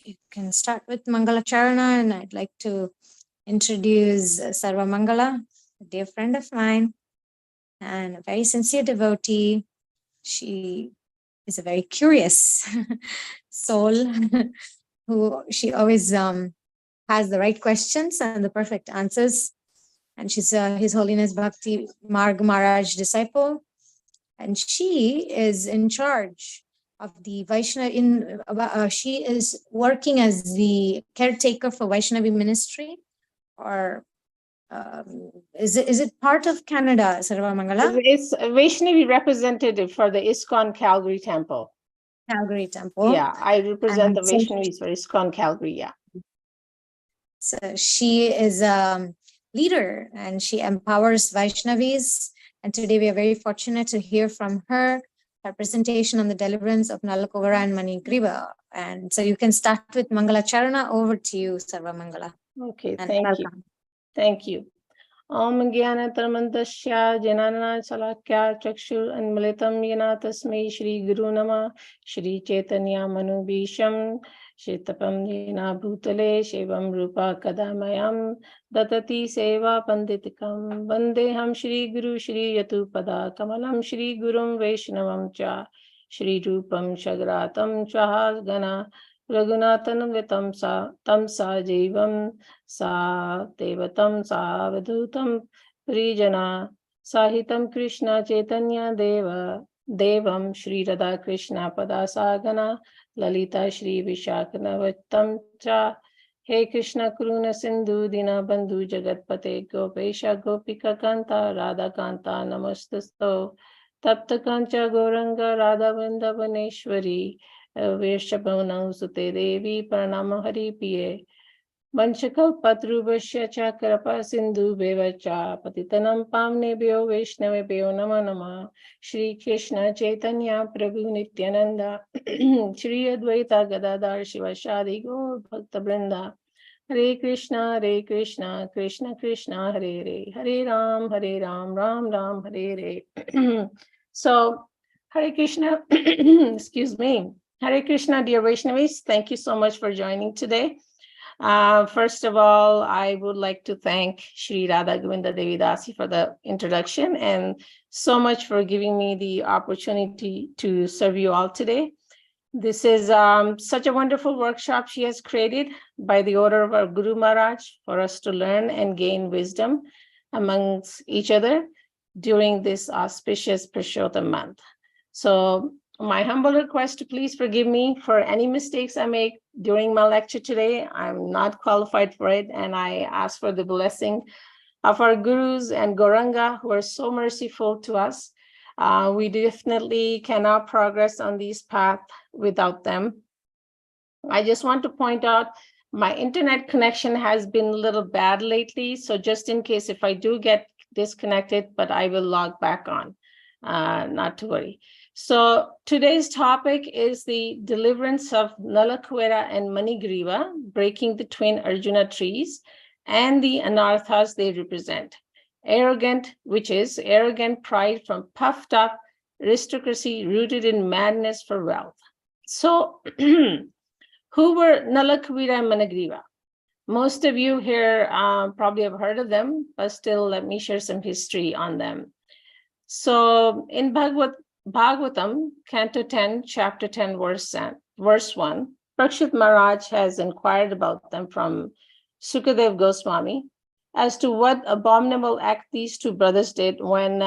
you can start with Mangala Charana, and I'd like to introduce Sarva Mangala, a dear friend of mine and a very sincere devotee. She is a very curious soul who she always has the right questions and the perfect answers. And she's His Holiness Bhakti Marg Maharaj disciple. And she is in charge of the Vaishnavi. She is working as the caretaker for Vaishnavi ministry, or is it part of Canada, Sarva Mangala? It's a Vaishnavi representative for the ISKCON Calgary Temple. Calgary Temple. Yeah, I represent And the Vaishnavis for ISKCON Calgary, yeah. So she is a leader and she empowers Vaishnavis. And today we are very fortunate to hear from her presentation on the deliverance of Nalakuvara and Manigriva. And so you can start with Mangala Charana. Over to you, Sarva Mangala. Okay, thank you. Thank you. Om Jnana Tarmandasya Janana Salakya Chakshur Anmalitam Yana Tasmai Shri Guru Nama Shri Chaitanya Manu Bhisham Shetapam Jena Bhutale Shevam Rupa Kadamayam Datati Seva Panditikam Vandeham Shri Guru Shri Yatupada Kamalam Shri Gurum Vaishnavam Cha Shri Rupam Shagratam Chaha Gana Raghunathanam Vitam Tam Sa Jivam Sa Devatam Sa Vadutam Prijana Sahitam Krishna Chaitanya Devam Shri Radha Krishna Padasagana Lalita Shri Vishakanavattam Cha He Krishna Karuna Sindhu Dina Bandhu Jagatpate Gopesha Gopika Kanta Radha Kanta Namastasto Tapta Kancha Goranga Radha Vrindavaneshwari Veshabhavanam Sute Devi Pranama Hari Piye Vanshakal Patrubhasya Cha Krapa Sindhu Beva Cha Patitanam Pamnebhyo Vaishnavebhyo Nama Nama Shri Krishna Chaitanya Prabhu Nityananda Shri Advaita Gadadhar Shivashadi Gaur Bhakta Vrinda Hare Krishna Krishna Krishna Hare Hare Hare Ram Ram Ram Hare Hare. So Hare Krishna, excuse me. Hare Krishna, dear Vaishnavis, thank you so much for joining today. First of all, I would like to thank Shri Radha Govinda Devi Dasi for the introduction and so much for giving me the opportunity to serve you all today. This is such a wonderful workshop she has created by the order of our Guru Maharaj for us to learn and gain wisdom amongst each other during this auspicious Purushottam month. So my humble request to please forgive me for any mistakes I make during my lecture today. I'm not qualified for it, and I ask for the blessing of our gurus and Gauranga who are so merciful to us. We definitely cannot progress on this path without them. I just want to point out my internet connection has been a little bad lately, so just in case if I do get disconnected, but I will log back on, not to worry. So today's topic is the deliverance of Nalakuvara and Manigriva, breaking the twin Arjuna trees, and the anarthas they represent. Arrogant, which is arrogant pride from puffed up aristocracy rooted in madness for wealth. So who were Nalakuvara and Manigriva? Most of you here probably have heard of them, but still let me share some history on them. So in Bhagavatam, Canto 10, Chapter 10, Verse 1, Parikshit Maharaj has inquired about them from Sukadev Goswami as to what abominable act these two brothers did when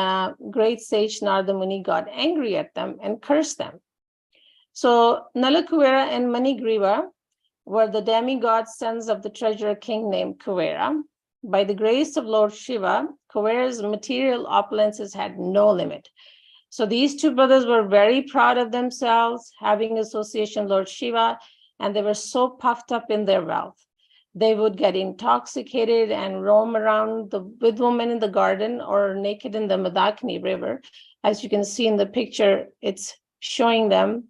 great sage Narada Muni got angry at them and cursed them. So Nalakuvara and Manigriva were the demigod sons of the treasurer king named Kuvera. By the grace of Lord Shiva, Kuvera's material opulences had no limit. So these two brothers were very proud of themselves, having association with Lord Shiva, and they were so puffed up in their wealth. They would get intoxicated and roam around with women in the garden or naked in the Mandakini river. As you can see in the picture, it's showing them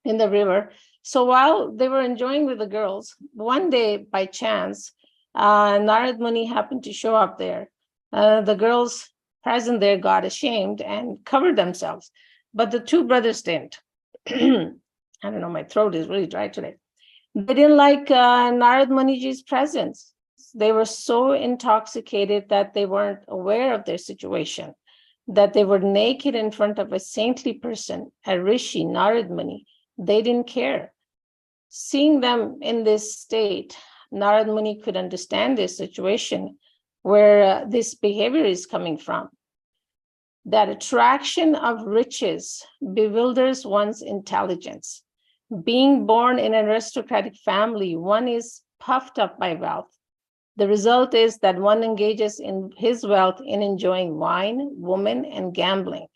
in the river. So while they were enjoying with the girls, one day by chance, Narad Muni happened to show up there. The girls present there got ashamed and covered themselves, but the two brothers didn't. I don't know, my throat is really dry today. They didn't like Narad Muniji's presence. They were so intoxicated that they weren't aware of their situation, that they were naked in front of a saintly person, a rishi, Narad Muni. They didn't care. Seeing them in this state, Narad Muni could understand their situation, where this behavior is coming from. That attraction of riches bewilders one's intelligence. Being born in an aristocratic family, one is puffed up by wealth. The result is that one engages in his wealth in enjoying wine, women, and gambling.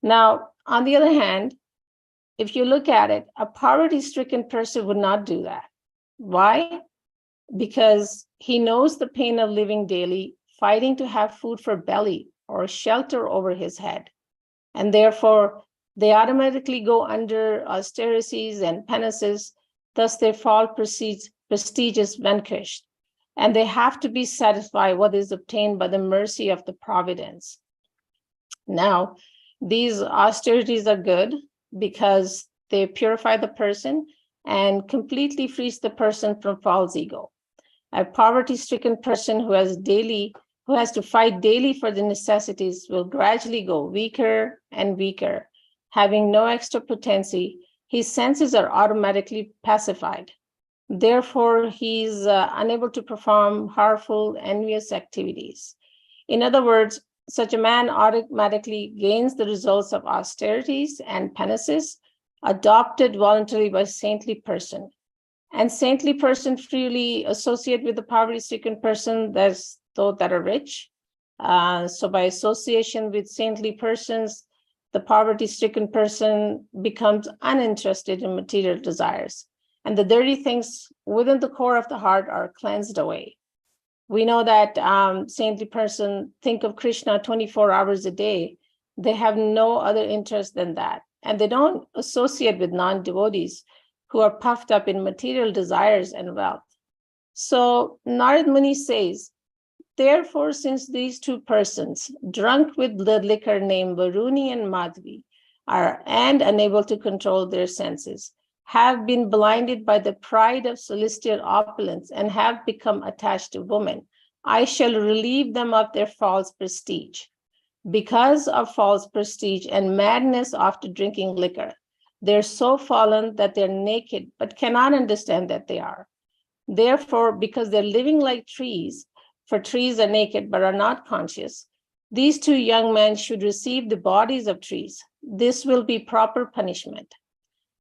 Now, on the other hand, if you look at it, a poverty-stricken person would not do that. Why? Because he knows the pain of living daily, fighting to have food for belly or shelter over his head. And therefore, they automatically go under austerities and penances, thus their false prestige is vanquished. And they have to be satisfied what is obtained by the mercy of the providence. Now, these austerities are good because they purify the person and completely frees the person from false ego. A poverty-stricken person who has to fight daily for the necessities will gradually go weaker and weaker. Having no extra potency, his senses are automatically pacified. Therefore, he's unable to perform harmful, envious activities. In other words, such a man automatically gains the results of austerities and penances adopted voluntarily by a saintly person. And saintly person freely associate with the poverty-stricken person those that are rich. So by association with saintly persons, the poverty-stricken person becomes uninterested in material desires. And the dirty things within the core of the heart are cleansed away. We know that saintly person think of Krishna 24 hours a day. They have no other interest than that. And they don't associate with non-devotees who are puffed up in material desires and wealth. So Narad Muni says, therefore, since these two persons, drunk with the liquor named Varuni and Madhvi, are and unable to control their senses, have been blinded by the pride of celestial opulence and have become attached to women, I shall relieve them of their false prestige. Because of false prestige and madness after drinking liquor, they're so fallen that they're naked, but cannot understand that they are. Therefore, because they're living like trees, for trees are naked but are not conscious, these two young men should receive the bodies of trees. This will be proper punishment.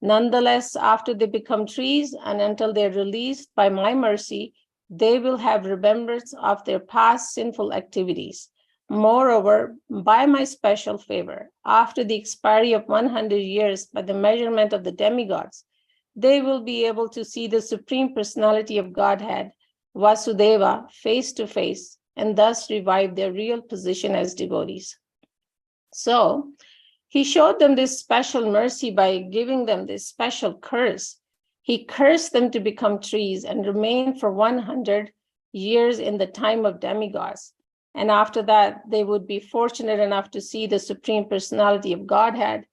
Nonetheless, after they become trees and until they're released by my mercy, they will have remembrance of their past sinful activities. Moreover, by my special favor, after the expiry of 100 years by the measurement of the demigods, they will be able to see the Supreme Personality of Godhead, Vasudeva, face to face, and thus revive their real position as devotees. So, he showed them this special mercy by giving them this special curse. He cursed them to become trees and remain for 100 years in the time of demigods. And after that, they would be fortunate enough to see the Supreme Personality of Godhead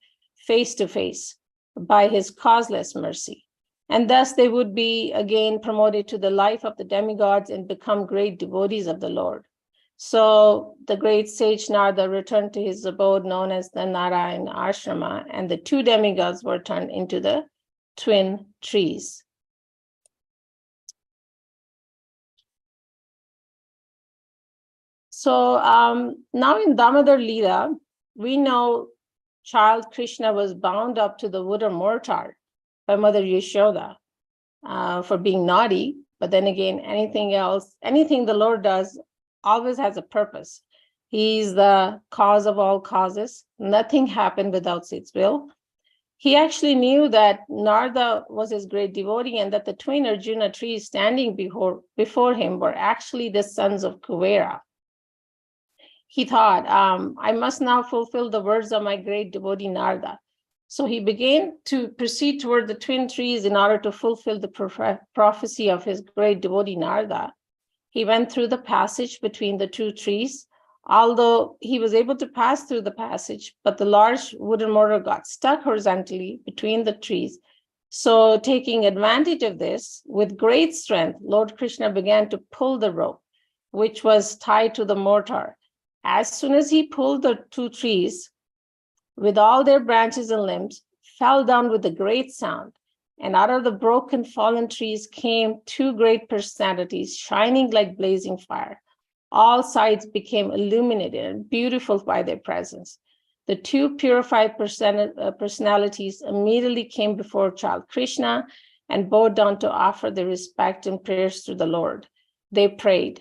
face to face by his causeless mercy. And thus they would be again promoted to the life of the demigods and become great devotees of the Lord. So the great sage Narada returned to his abode known as the Narayan Ashrama, and the two demigods were turned into the twin trees. So now in Damodar Leela, we know child Krishna was bound up to the wooden mortar by Mother Yashoda for being naughty. But then again, anything the Lord does always has a purpose. He's the cause of all causes. Nothing happened without its will. He actually knew that Narada was his great devotee and that the twin Arjuna trees standing before him were actually the sons of Kuvera. He thought, I must now fulfill the words of my great devotee Narada. So he began to proceed toward the twin trees in order to fulfill the prophecy of his great devotee Narada. He went through the passage between the two trees. Although he was able to pass through the passage, but the large wooden mortar got stuck horizontally between the trees. So taking advantage of this, with great strength, Lord Krishna began to pull the rope, which was tied to the mortar. As soon as he pulled, the two trees, with all their branches and limbs, fell down with a great sound. And out of the broken fallen trees came two great personalities, shining like blazing fire. All sides became illuminated and beautiful by their presence. The two purified personalities immediately came before child Krishna and bowed down to offer their respect and prayers to the Lord. They prayed,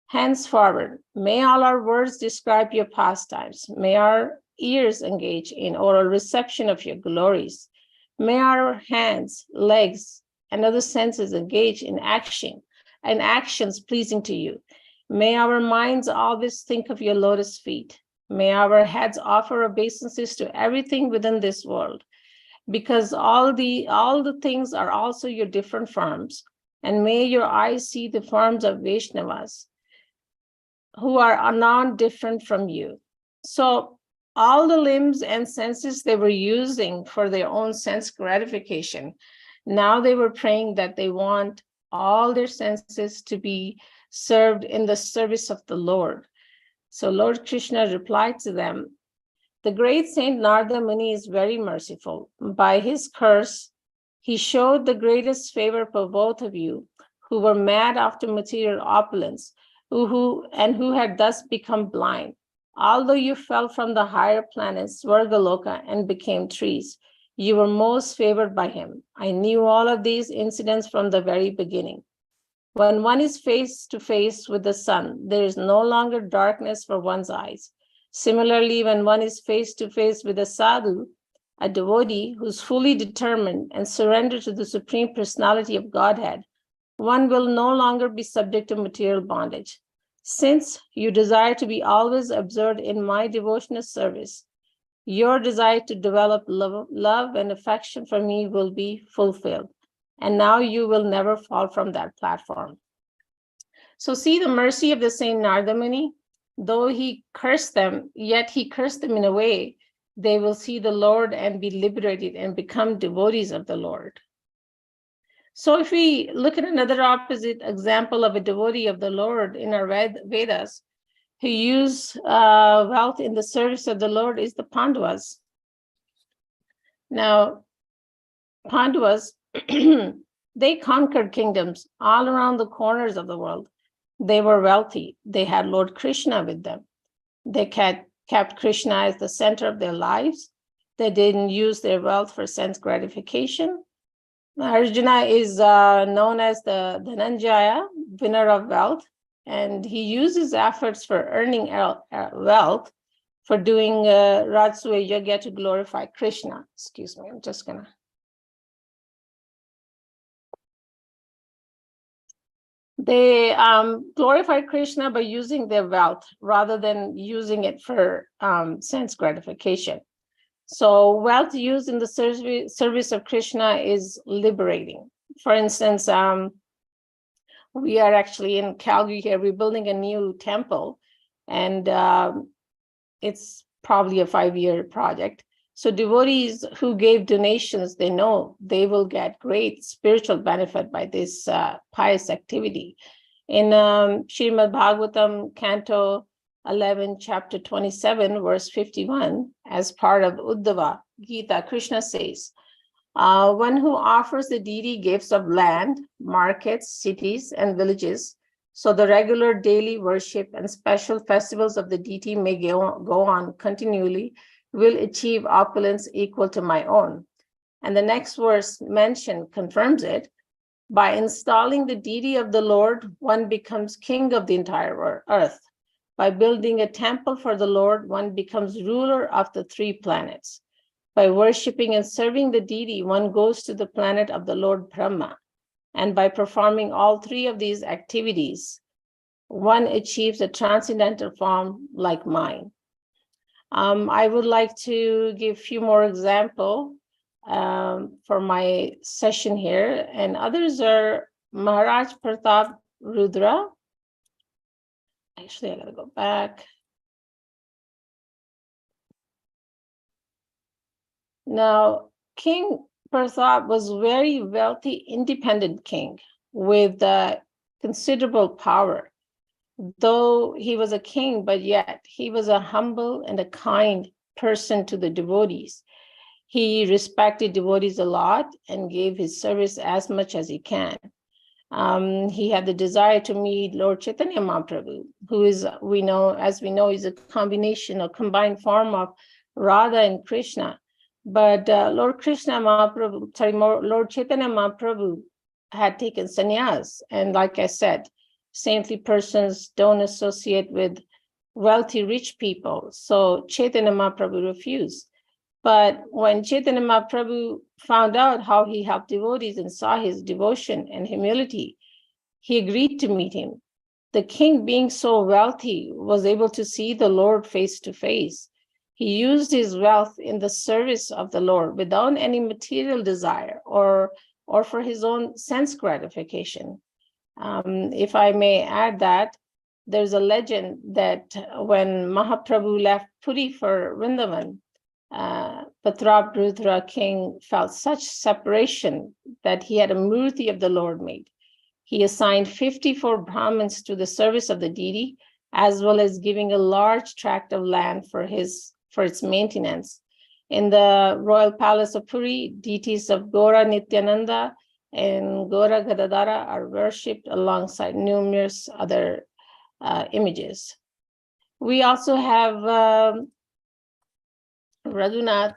henceforward, may all our words describe your pastimes. May our ears engage in oral reception of your glories. May our hands, legs, and other senses engage in action and actions pleasing to you. May our minds always think of your lotus feet. May our heads offer obeisances to everything within this world, because all the things are also your different forms. And may your eyes see the forms of Vaishnavas, who are non-different from you. So all the limbs and senses they were using for their own sense gratification, now they were praying that they want all their senses to be served in the service of the Lord. So Lord Krishna replied to them, the great Saint Narada Muni is very merciful. By his curse, he showed the greatest favor for both of you, who were mad after material opulence, who had thus become blind. Although you fell from the higher planets, Svargaloka, and became trees, you were most favored by him. I knew all of these incidents from the very beginning. When one is face to face with the sun, there is no longer darkness for one's eyes. Similarly, when one is face to face with a sadhu, a devotee who's fully determined and surrendered to the Supreme Personality of Godhead, one will no longer be subject to material bondage. Since you desire to be always absorbed in my devotional service, your desire to develop love and affection for me will be fulfilled. And now you will never fall from that platform. So see the mercy of the Saint Narada Muni. Though he cursed them, yet he cursed them in a way they will see the Lord and be liberated and become devotees of the Lord. So if we look at another opposite example of a devotee of the Lord in our Vedas, who use wealth in the service of the Lord, is the Pandavas. Now, Pandavas, they conquered kingdoms all around the corners of the world. They were wealthy. They had Lord Krishna with them. They kept Krishna as the center of their lives. They didn't use their wealth for sense gratification. Arjuna is known as the Dhananjaya, winner of wealth, and he uses efforts for earning wealth for doing Rajasuya Yajna to glorify Krishna. Excuse me, I'm just gonna. They glorify Krishna by using their wealth rather than using it for sense gratification. So wealth used in the service of Krishna is liberating. For instance, we are actually in Calgary here, we're building a new temple, and it's probably a 5-year project. So devotees who gave donations, they know they will get great spiritual benefit by this pious activity. In Srimad Bhagavatam, Canto 11, chapter 27, verse 51, as part of Uddhava Gita, Krishna says, one who offers the deity gifts of land, markets, cities, and villages, so the regular daily worship and special festivals of the deity may go on continually, will achieve opulence equal to my own. And the next verse mentioned confirms it. By installing the deity of the Lord, one becomes king of the entire earth. By building a temple for the Lord, one becomes ruler of the 3 planets. By worshiping and serving the deity, one goes to the planet of the Lord Brahma. And by performing all 3 of these activities, one achieves a transcendental form like mine. I would like to give a few more examples for my session here, and others are Maharaj Pratap Rudra. Actually, I gotta go back. Now, King Pratap was a very wealthy, independent king with considerable power. Though he was a king, but yet he was a humble and a kind person to the devotees. He respected devotees a lot and gave his service as much as he can. He had the desire to meet Lord Chaitanya Mahaprabhu, who is, we know, is a combination or combined form of Radha and Krishna. But Lord Chaitanya Mahaprabhu had taken sannyas. And like I said, saintly persons don't associate with wealthy, rich people. So Chaitanya Mahaprabhu refused. But when Chaitanya Mahaprabhu found out how he helped devotees and saw his devotion and humility, he agreed to meet him. The king, being so wealthy, was able to see the Lord face to face. He used his wealth in the service of the Lord without any material desire or for his own sense gratification. If I may add that, there's a legend that when Mahaprabhu left Puri for Vrindavan, Patrabrudra king felt such separation that he had a murti of the Lord made. He assigned 54 Brahmins to the service of the deity, as well as giving a large tract of land for its maintenance. In the royal palace of Puri, deities of Gora Nityananda and Gora Gadadara are worshipped alongside numerous other images. We also have Raghunath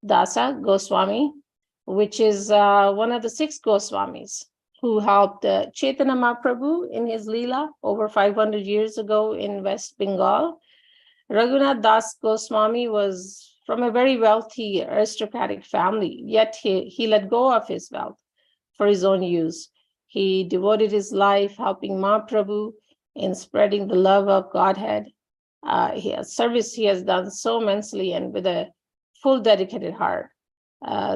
Dasa Goswami, which is one of the 6 Goswamis who helped Chaitanya Mahaprabhu in his Leela over 500 years ago in West Bengal. Raghunath Das Goswami was from a very wealthy aristocratic family, yet he let go of his wealth for his own use. He devoted his life helping Mahaprabhu in spreading the love of Godhead. Service he has done so immensely and with a full dedicated heart.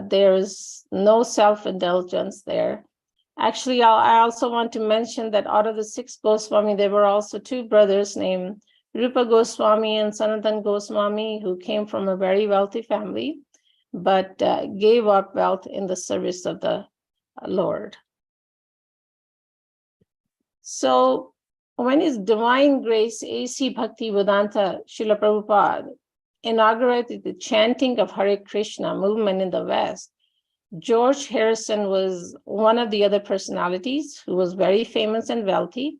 There's no self-indulgence there. Actually, I also want to mention that out of the 6 Goswami, there were also 2 brothers named Rupa Goswami and Sanatan Goswami, who came from a very wealthy family, but gave up wealth in the service of the Lord. So when His Divine Grace A.C. Bhakti Vedanta Srila Prabhupada inaugurated the chanting of Hare Krishna movement in the West, George Harrison was one of the other personalities who was very famous and wealthy.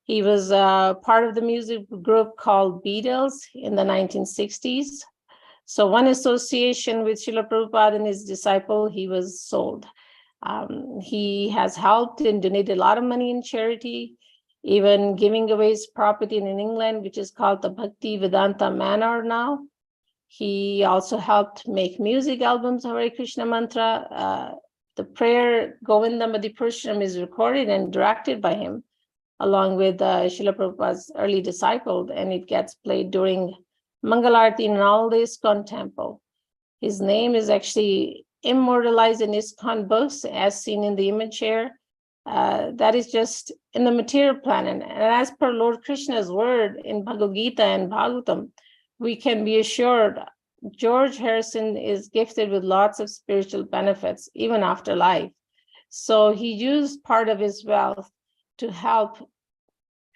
He was part of the music group called Beatles in the 1960s. So one association with Srila Prabhupada and his disciple, he was sold. He has helped and donated a lot of money in charity, even giving away his property in England, which is called the Bhakti Vedanta Manor now. He also helped make music albums of Hare Krishna mantra. The prayer Govinda Madhipursham is recorded and directed by him, along with Srila Prabhupada's early disciple, and it gets played during Mangalarti in all the ISKCON temple. His name is actually immortalized in ISKCON books, as seen in the image here. That is just in the material planet. And as per Lord Krishna's word in Bhagavad Gita and Bhagavatam, we can be assured George Harrison is gifted with lots of spiritual benefits, even after life. So he used part of his wealth to help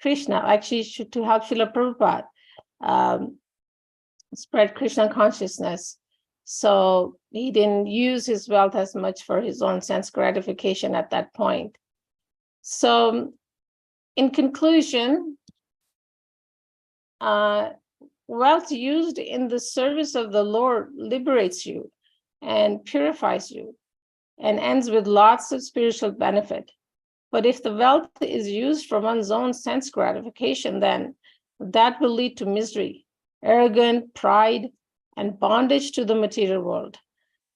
Krishna, actually to help Srila Prabhupada spread Krishna consciousness. So he didn't use his wealth as much for his own sense gratification at that point. So in conclusion, wealth used in the service of the Lord liberates you and purifies you and ends with lots of spiritual benefit. But if the wealth is used for one's own sense gratification, then that will lead to misery, arrogance, pride, and bondage to the material world.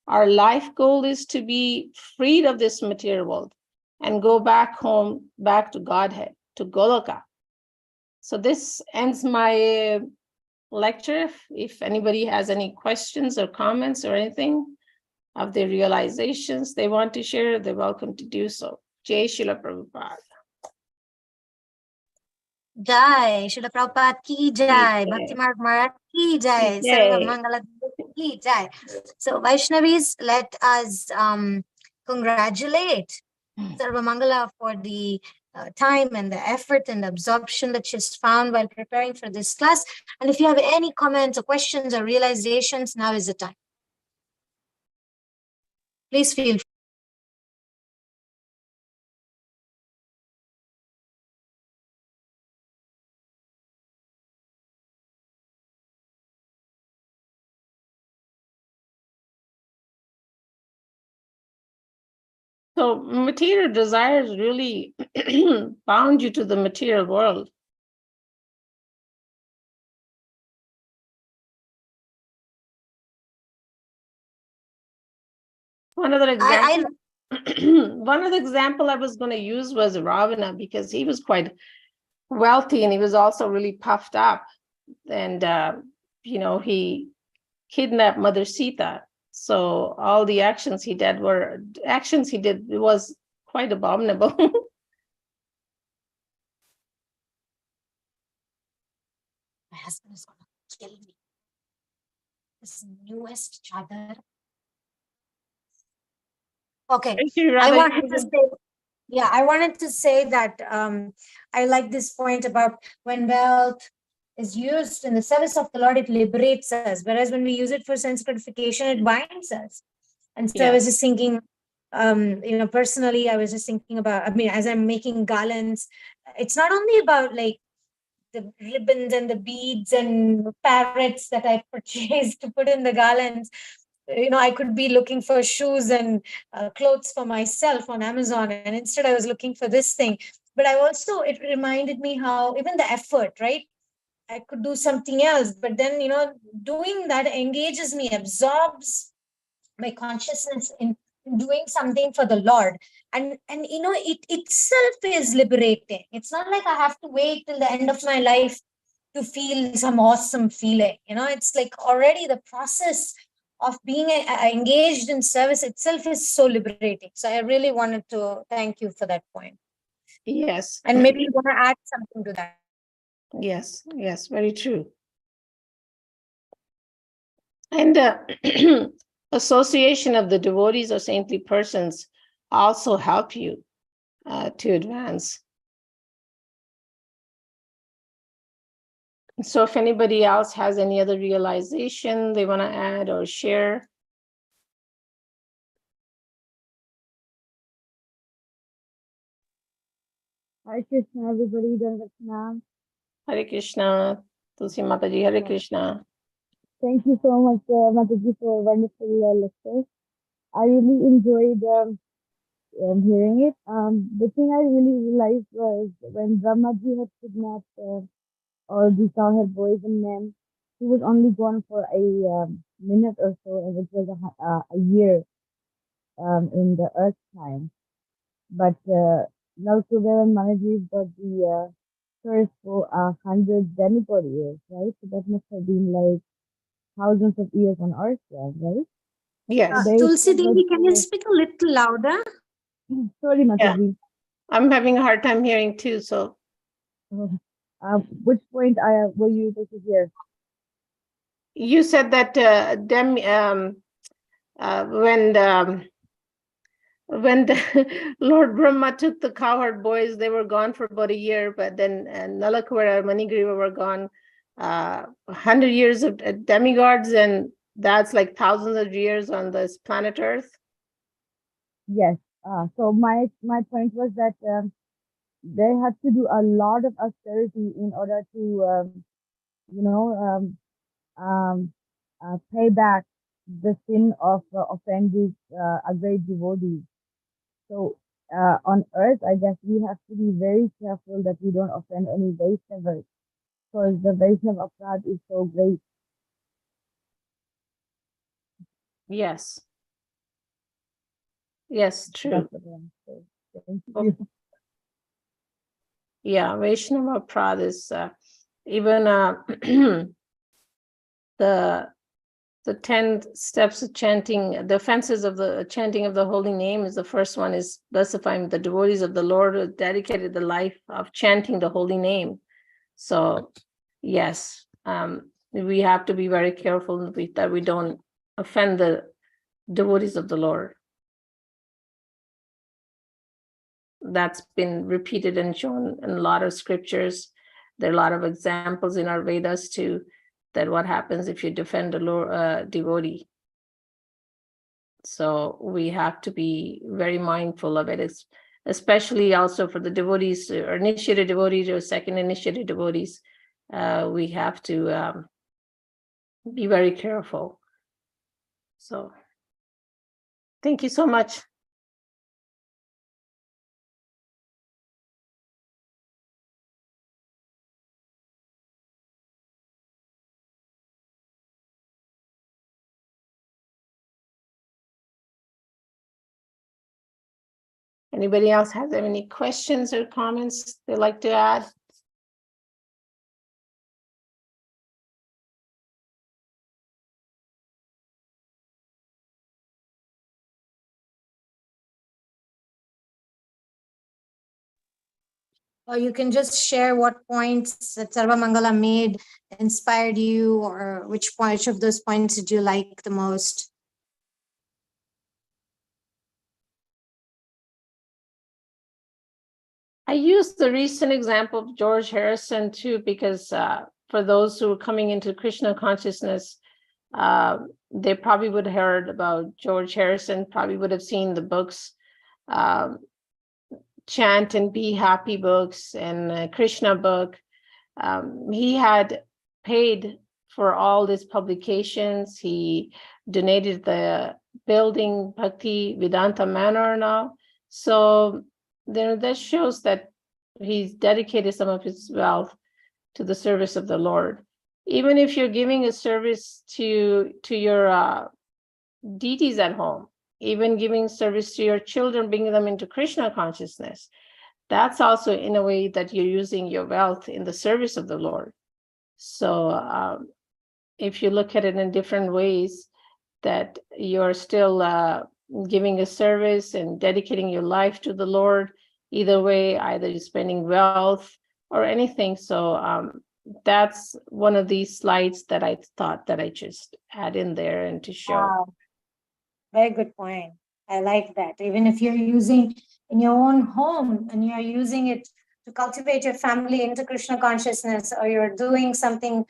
Our life goal is to be freed of this material world and go back home, back to Godhead, to Goloka. So this ends my lecture. If anybody has any questions or comments or anything of their realizations they want to share, they're welcome to do so. Jai Srila Prabhupada. Jai. Srila Prabhupada ki jai. Bhakti Marg Maharaj ki jai. Sarva Yay. Mangala DD ki jai. So Vaishnavis, let us congratulate Sarva Mangala for the time and the effort and the absorption that she's found while preparing for this class. And if you have any comments or questions or realizations, now is the time. Please feel free. So material desires really bound you to the material world. One other example, one other example I was going to use was Ravana, because he was quite wealthy and he was also really puffed up. And, he kidnapped Mother Sita. So all the actions he did was quite abominable. My husband is going to kill me. This newest chadar. Okay. I wanted to say that I like this point about when wealth is used in the service of the Lord, it liberates us. Whereas when we use it for sense gratification, it binds us. And so I was just thinking, personally, I was just thinking about, as I'm making garlands, it's not only about like the ribbons and the beads and parrots that I purchased to put in the garlands. I could be looking for shoes and clothes for myself on Amazon, and instead I was looking for this thing. But it reminded me how even the effort, right? I could do something else, but then, doing that engages me, absorbs my consciousness in doing something for the Lord. And it itself is liberating. It's not like I have to wait till the end of my life to feel some awesome feeling. It's like already the process of being engaged in service itself is so liberating. So I really wanted to thank you for that point. Yes. And maybe you want to add something to that. Yes, very true. And association of the devotees or saintly persons also help you to advance. So if anybody else has any other realization they want to add or share. Hare Krishna, everybody. Krishna. Hare Krishna. Tulsi Mataji, Hare Krishna. Thank you so much, Mataji, for a wonderful lecture. I really enjoyed hearing it. The thing I really realized was when Brahmaji had kidnapped all the cowherd boys and men, he was only gone for a minute or so, and it was a year in the earth time. But now Kubera and Manaji got the curse for 100 demigod years, right? So that must have been like thousands of years on earth, right? Yes. Tulsi Devi, can you speak a little louder? Sorry, Mataji. Yeah. I'm having a hard time hearing too, so. Which point were you able to hear? You said that when the Lord Brahma took the cowherd boys, they were gone for about a year, but then Nalakuvara and Manigriva were gone 100 years of demigods, and that's like thousands of years on this planet Earth. Yes. So my point was that they had to do a lot of austerity in order to, pay back the sin of offending a great devotee. So on earth, I guess we have to be very careful that we don't offend any Vaishnavas, because the Vaishnava aparad is so great. Yes. Yes, true. Thank you. Yeah, Vaishnava aparad is even the 10 steps of chanting, the offenses of the chanting of the holy name is the first one, is specifying the devotees of the Lord who dedicated the life of chanting the holy name. So yes, we have to be very careful that we don't offend the devotees of the Lord. That's been repeated and shown in a lot of scriptures. There are a lot of examples in our Vedas too, that what happens if you defend a devotee. So we have to be very mindful of it, especially also for the devotees or initiated devotees or second initiated devotees. We have to be very careful. So thank you so much. Anybody else has any questions or comments they'd like to add? Or you can just share what points that Sarva Mangala made inspired you, or which of those points did you like the most? I use the recent example of George Harrison too, because for those who are coming into Krishna consciousness, they probably would have heard about George Harrison, probably would have seen the books, Chant and Be Happy books and Krishna book. He had paid for all these publications. He donated the building Bhakti Vedanta Manor now. So there, that shows that he's dedicated some of his wealth to the service of the Lord. Even if you're giving a service to your deities at home, even giving service to your children, bringing them into Krishna consciousness, that's also in a way that you're using your wealth in the service of the Lord. So if you look at it in different ways, that you're still giving a service and dedicating your life to the Lord, either way, either you're spending wealth or anything. So that's one of these slides that I thought that I just add in there and to show. Wow. Very good point. I like that. Even if you're using in your own home and you're using it to cultivate your family into Krishna consciousness, or you're doing something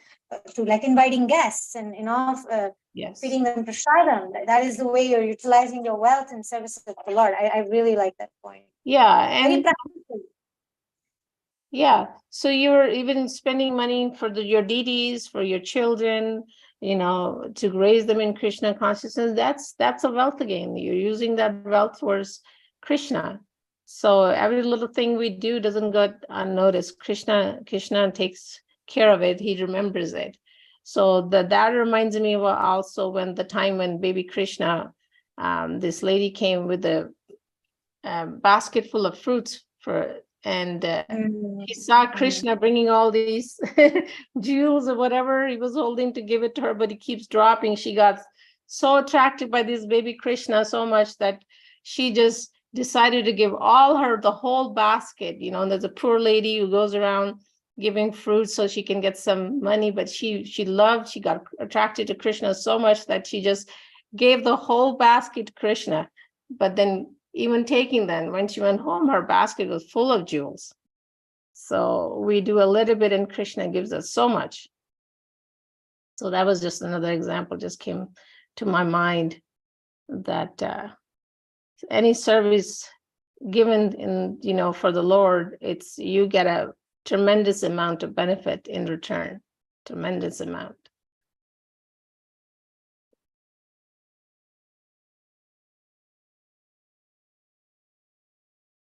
to like inviting guests and Yes. feeding them prasadam, that is the way you're utilizing your wealth in service of the Lord. I really like that point. Yeah, Very and practical. yeah, so you're even spending money for your deities, for your children, to raise them in Krishna consciousness. That's a wealth again. You're using that wealth towards Krishna. So every little thing we do doesn't go unnoticed. Krishna takes care of it. He remembers it. So that reminds me of also when the time when baby Krishna, this lady came with a basket full of fruits he saw Krishna bringing all these jewels or whatever he was holding to give it to her, but he keeps dropping. She got so attracted by this baby Krishna so much that she just decided to give the whole basket. And there's a poor lady who goes around giving fruits so she can get some money, but she got attracted to Krishna so much that she just gave the whole basket to Krishna. But then even taking them, when she went home, her basket was full of jewels. So we do a little bit and Krishna gives us so much. So that was just another example, just came to my mind, that any service given in, for the Lord, you get a tremendous amount of benefit in return, tremendous amount.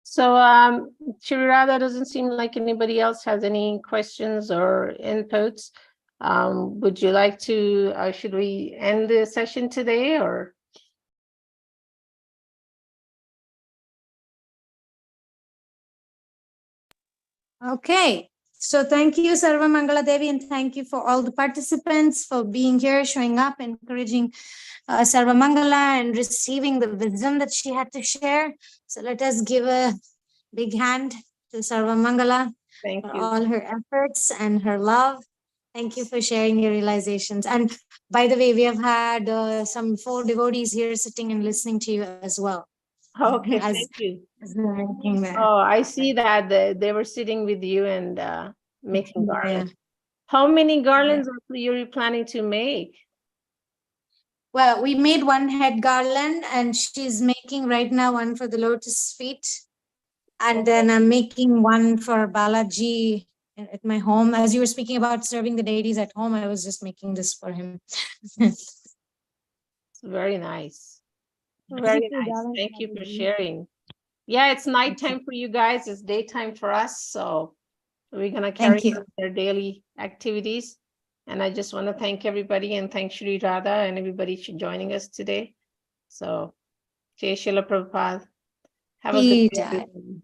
So Shri Radha, doesn't seem like anybody else has any questions or inputs. Would you like to, should we end the session today or? Okay. So thank you, Sarva Mangala Devi, and thank you for all the participants for being here, showing up, encouraging Sarva Mangala and receiving the wisdom that she had to share. So let us give a big hand to Sarva Mangala. Thank for you. all her efforts and her love. Thank you for sharing your realizations. And by the way, we have had some 4 devotees here sitting and listening to you as well. Okay, as, thank you. as they're making that. Oh, I see that they were sitting with you and making Yeah. garlands. How many garlands are you planning to make? Well, we made one head garland, and she's making right now one for the lotus feet. And then I'm making one for Balaji at my home. As you were speaking about serving the deities at home, I was just making this for him. It's very nice. Very Thank you, nice. darling. Thank you for sharing. Yeah, it's nighttime for you guys. It's daytime for us. So we're going to carry Thank you. on their daily activities. And I just want to thank everybody and thank Shri Radha and everybody for joining us today. So, Jai Srila Prabhupada. Have a good day, Jai. everyone.